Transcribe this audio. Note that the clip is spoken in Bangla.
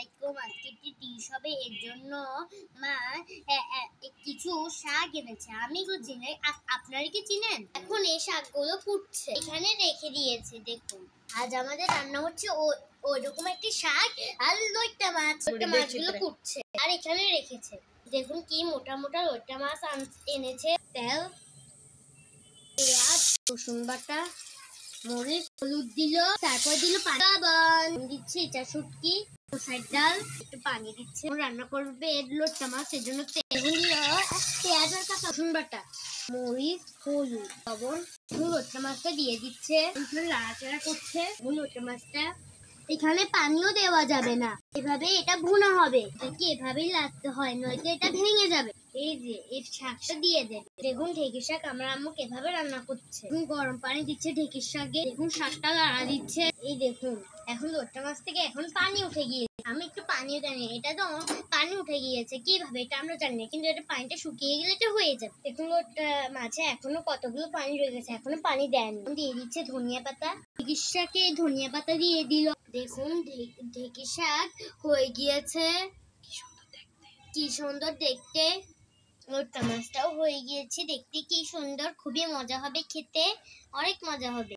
আলাইকুম। আজকে একটি ডিশ হবে, এর জন্য মা কিছু শাক এনেছে। আমি তো চিনি, আপনারা কি চিনেন? এখন এই শাকগুলো ফুটছে, এখানে রেখে দিয়েছে। দেখুন, আজ আমাদের রান্না হচ্ছে ওইরকম একটি শাক আর লইট্টা মাছ। লইট্টা মাছগুলো ফুটছে আর এখানে রেখেছে। দেখুন কি মোটা মোটা লইট্টা মাছ এনেছে। তেল, পেঁয়াজ, রসুন বাটা, মরিচ, হলুদ দিল, তারপর দিল পানি, দিচ্ছে এটা শুটকি, মশার ডাল, একটু পানি দিচ্ছে। রান্না করবে লইট্টা মাছ, এর জন্য তেল দিল, পেঁয়াজ আর কাঁচা রসুন বাটা, মরিচ, হলুদ, লবণ। লইট্টা মাছটা দিয়ে দিচ্ছে, নাড়াচাড়া করছে। লইট্টা মাছটা এখানে পানিও দেওয়া যাবে না, এভাবে এটা ভুনা হবে। এটাকে এভাবেই লাগতে হয়, নয়তো এটা ভেঙে যাবে। এই যে এর শাকটা দিয়ে দেবে। দেখুন ঢেঁকির শাক আমার আম্মু কিভাবে রান্না করছে। গরম পানি দিচ্ছে ঢেঁকির শাকে। দেখুন শাকটা লাড়া দিচ্ছে। এই দেখুন এখন লইট্টা মাছ থেকে এখন পানি উঠে গিয়েছে। আমি একটু পানিও জানি, এটা তো পানি উঠে গিয়েছে কিভাবে এটা আমরা জানি না, কিন্তু এটা পানিটা শুকিয়ে গেলে এটা হয়ে যাবে। দেখুন লইট্টা মাছে এখনো কতগুলো পানি রয়ে গেছে, এখনো পানি দেয়নি। দিয়ে দিচ্ছে ধনিয়া পাতা, ঢেঁকির শাকে ধনিয়া পাতা দিয়ে দিল। দেখুন ঢেঁকির শাক হয়ে গিয়েছে, কি সুন্দর দেখতে। লইট্টা মাছটাও হয়ে গিয়েছে, দেখতে কি সুন্দর, খুবই মজা হবে খেতে, অনেক মজা হবে।